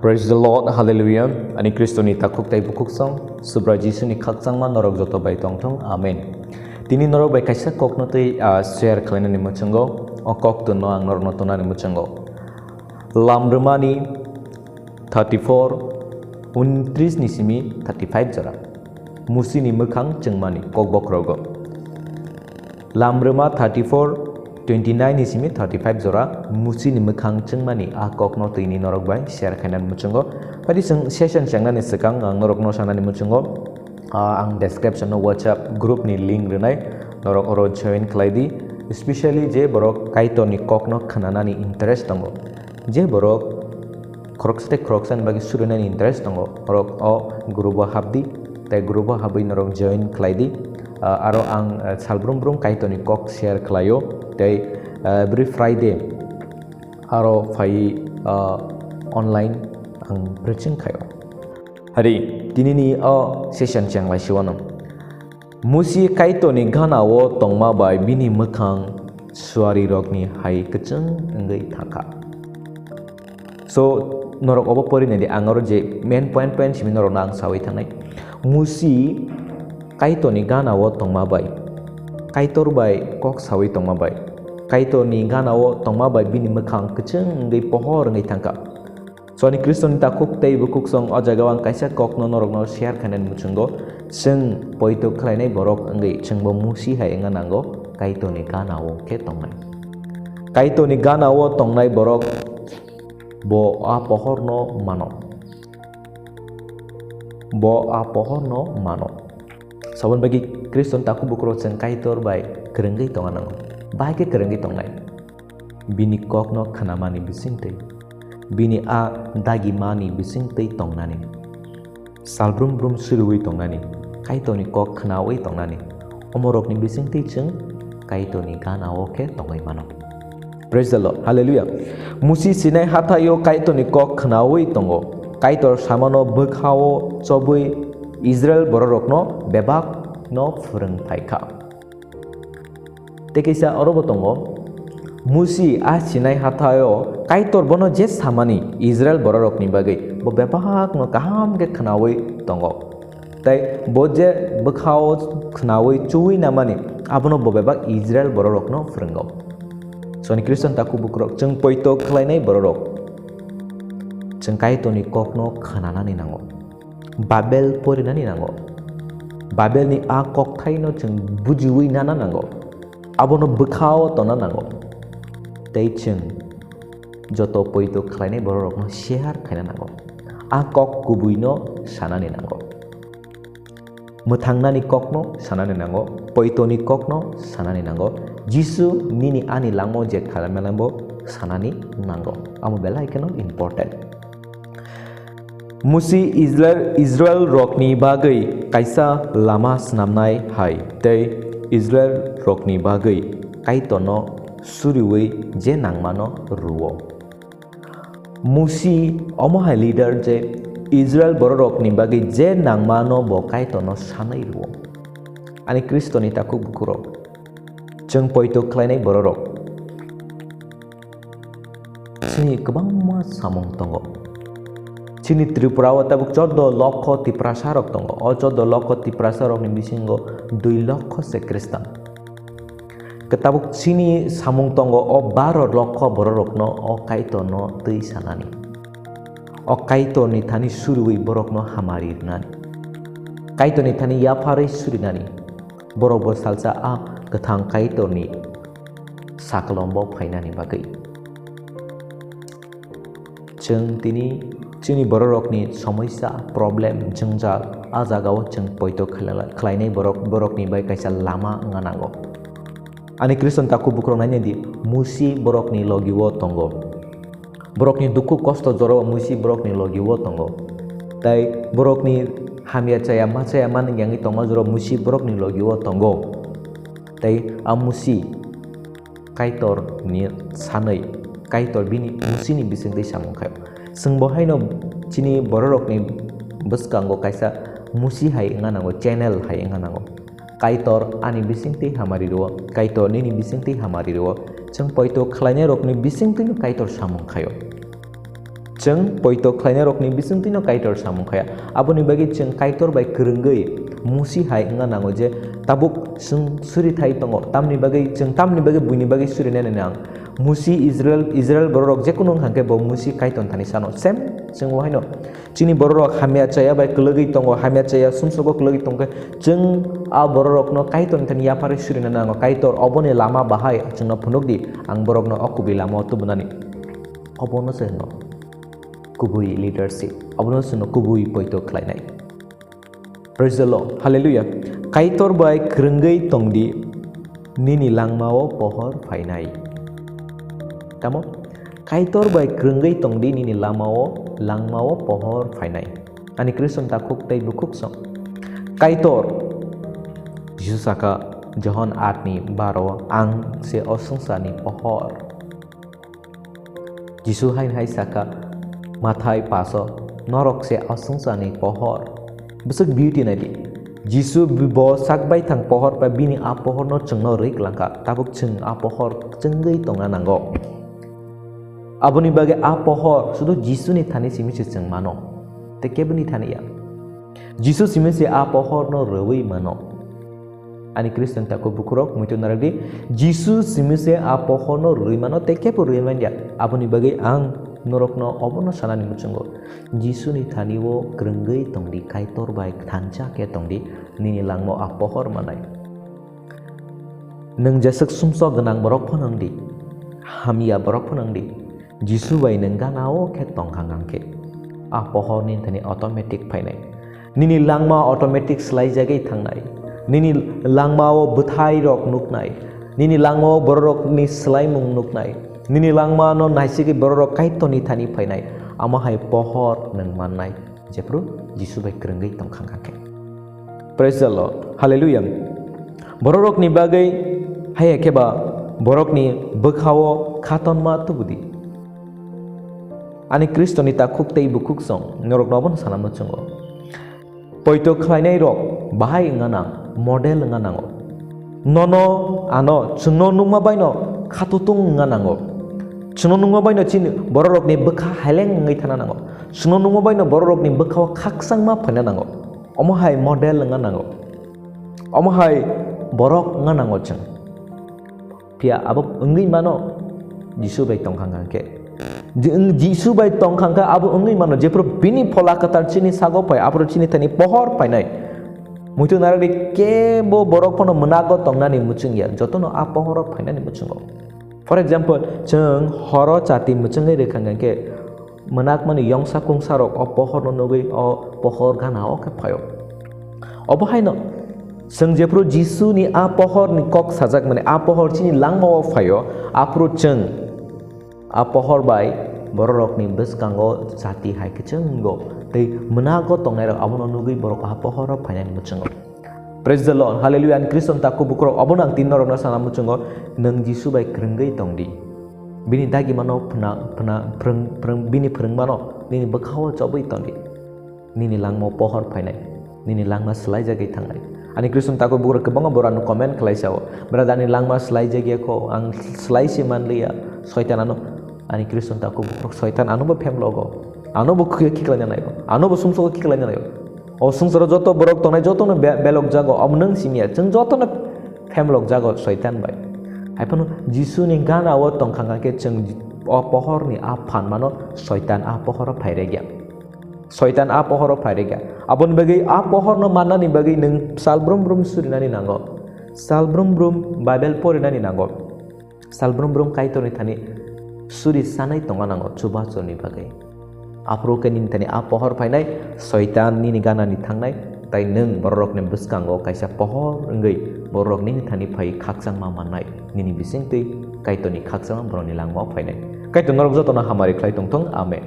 Praise the Lord, Hallelujah. Ani Khristoni takhuk tai bukhukrokno subra Jisuni khakchangma norok joto bai tongthong. Amen. Tini norok bai kaisa kokno tei share khlainani muchango o kok to no ang norno tonani muchango. Lamrmani 34 29 ni simi 35 jara. Musini mukhang chengmani kok bokrogo. Lamrma 34 29 ni simi 35 jora musini mukhang chengmani a kokno tini norok bai share khainan muchango. Padi session changnani sekang ang norok no sanani muchango. Ang description no WhatsApp group ni link renai norok oro join khlaidi, especially je borok kaito ni kokno khananani interest tongo, je borok kroksan bagi surunani interest tongo borok o grupo habdi te grupo habi norok join khlaidi. Aro ang salbrum kaito ni kok share khlayo te every Friday aro fai online ang preaching khayo. Hari tini ni session chang lai siwanam. Musi kaito ni gana wo tongma bai bini mukhang suari rok ni hai kecheng ngai thaka. So norok obo pori ne di angor je main point simi norok nang sawi thanai. Musi kaito ni gana wo tongma bai kaitor bai kok sawi tongma bai kaito ni gana wo tongma bai bini mukhang kecheng ngai pohor ngai thangka. So ani Khristoni takhuk tei bukhukrokno o jagawang kaisa kokno norok no share khanan muchango seng poito khlainai borok ngai chengbo musi hai enga nango kaito ni gana wo ke tongnai. Kaito ni gana wo tongnai borok bo a pohor no mano. Bo a pohor no mano. Sabun bagi Kriston taku bukro seng kaitor bai kerenggai tongan nango. Bai ke kerenggai tongnai. Bini kokno khanamani bisingtei. Bini a dagi mani bisingtei tongnani. Salbrum surui tongnani. Kaito ni kok khnawai tongnani. Omorok ni bisingtei cheng kaito ni gana oke tongai mano. Praise the Lord. Hallelujah. Musi sinai hatayo kaito ni kok khnawai tongo. Kaitor samano bekhao chobui Israel bororokno bebak no fureng paika. Tekisa orobo tongo musi a sinai hatayo kaitor bono je samani Israel bororok ni bagai bo bebak no kaham ke khnawai tongo. Tai boje bekhao khnawai chui namani abono bo bebak Israel bororokno furenggo. So ni Kristen taku bukrok jeng poito khlainai bororok jeng kaito ni kokno khananani nango. Babel pori nani nango. Babel ni a kok thai no cheng bujiwi nana nango. Abono bekhao tona nango. Tei cheng joto poito khlainai borok no share khaina nango. A kok kubui no sanani nango. Mutangnani kok no sanani nango. Poito ni kok no sanani nango. Jisu nini ani langmo je khalamelambo sanani nango. Amo bela ikeno important. Musi Israel rokni bagai kaisa lama snamnai hai tei Israel rokni bagai kaitono suriwei je nangmano ruo. Musi omo hai leader je Israel bororokni bagai je nangmano bo kaitono sanai ruo. Ani Kristoni taku bukurok jeng poito khlainai bororok sini kebangma samong tongo. Sini Tripura tabuk 14 lokho ti prasarok tongo. O 14 lokho ti prasarok ni bisingo 2 lokho se Kristen. Ketabuk sini samung tongo o 12 lokho bororokno o kaito no tei sanani. O kaito ni thani surui borokno hamari nani. Kaito ni thani yapare suri nani. Borok salsa a kethang kaito ni saklombo phainani bagai. Jeng tini Chini borok ni somesa problem jengjal a jagao jeng poito khlainai borok ni bai kaisa lama nganango. Ani Kristen taku bukrok nanya di musi borok ni logiwo tongo. Borok ni duku kosto joro musi borok ni logiwo tongo. Tai borok ni hamia caya man yang tongo joro musi borok ni logiwo tongo. Tai amusi kaitor ni sanai kaitor bini musi ni bising dei samung khayo. Seng bohai no chini bororok ni beskango kaisa musi hai nganango channel hai nganango. Kaitor ani bisingti hamari ruo kaitor nini bisingti hamari ruo jeng poito khlainai rok ni bisingti kaitor samung khayo. जों poito khlainai rok ni bisingtui no kaitor samung khaya aboni bagi जों kaitor bai kwrwngui musi hai wngna nango je tabuk suri thai tongo tamni bagi जों tamni bagi buini bagi suri nai nang musi Israel borok jekono hangke bo musi kaiton thani sano sem जों wahaino chini borok hamya chaya bai klogui tongo hamya chaya sumsogo klogui tongke जों a borok no kaiton thani yapari suri nai nango kaitor oboni lama bahai जोंनो phunukdi ang borok no okubi lama tubunani obono seno kubui leadership abono seno kubui poito khlainai praise the lord hallelujah kaitor bai krungei tongdi nini langmao pohor phainai tamo kaitor bai krungei tongdi nini langmao pohor phainai ani krishon takhuk tei bukhuk song kaitor Jesus saka John 8 ni 12 ang se osungsani pohor Jesus hai saka Mathai paso norok se osungsani pohor besok beauty nadi Jesus bo sakbai thang pohor pa bini a pohor no chungno rik langka tabuk chung a pohor chungai tongna nango aboni bage a pohor sudo Jesus ni thani simisi chung mano te kebuni thania Jesus simisi a pohor no rewei mano ani Kristen taku bukurok mutu naradi Jesus simisi a pohor no rewei mano te kepu rewei manja aboni bage ang norokno obono sanani muchungo Jesus ni thaniwo krungai tongdi kaitor bai thancha ke tongdi nini langmo a pohor manai nang jasek sumso ganang borok phonangdi hamia borok phonangdi Jesus bai nangganao ke tongkhangangke a pohor ni thani automatic phainai nini langma automatic slai jagai thangnai nini langmao buthai rok nuknai nini langmao borok ni slai mung nuknai nini langma no naisigi borok kaitoni thani phainai amahai pohor nang mannai jepru Jesus bai krungai tongkhangangke praise the lord hallelujah borok ni bagai hai keba borok ni bukhawo khaton ma tubudi ani kristoni takhuk tei bukhuk song norok nobon sanam chungo poito khlainai rok bahai ngana model nganango nono ano chungno nungma baino khatutung nganango chungno nungma baino chin borok ni bukha haleng ngai thana nango chungno nungma baino borok ni bukhawo khaksang ma phana nango omohai model nganango omohai borok nganango chung pia abo ngai mano Jesus bai tongkhangangke Jesus bai tongkhangka abo ngai mano jepro bini phola katar chini sago pai apro chini thani pohor painai muitu narari ke bo borok phono munago tongnani muchungya jotono a pohor phainani muchungo for example chung horo chati muchungai rekhangangke munak mani yongsa kungsarok o pohor no nogoi o pohor gana o ke phayo obohaino जों जेप्रो जिसु नि आ pohor ni kok sajak mane a pohor chini langmo phayo apro chung a pohor bai borok ni beskango jati hai kecenggo tei menago tongnai rok abono nugui borok a pohor phainani muchungo praise the lord hallelujah and Kristen taku bukrok abonang tinnorok na sana muchungo nang jisu bai krungai tongdi bini dagi mano phna prang bini prang mano nini bakhawo chobai tongdi nini langmo pohor phainai nini langma slai jagai thangai ani Kristen taku bukrok kebanga boranu comment khlaisao beradani langma slai jagai ko ang slai si manlia soitan ano ani Kristen taku bukrok soitan anu ba phem logo anu bo khiklanya nayo anu bo sumso khiklanya nayo o sungsoro joto borok tongnai joto no belok jago obnang simia जों joto no phem lok jago soitan bai haipano jisu ni gana o tongkhangake जों o pohor ni a phan mano soitan a pohor phairegya soitan a pohor phairegya abon bagi a pohor no manani bagi nang salbrum brum surinani nango salbrum brum bible porinani nango salbrum brum kaitoni thani suri sanai tonga nango chubachoni bagai apro ke nin tani a pohor phainai soitan ni gana ni thangnai tai nang borok ne buskango kaisa pohor ngai borok ni thani phai khaksang ma manai nini bisingtei kaitoni khaksang boroni langmo phainai kaiton norok jotona hamari khlai tongthong amen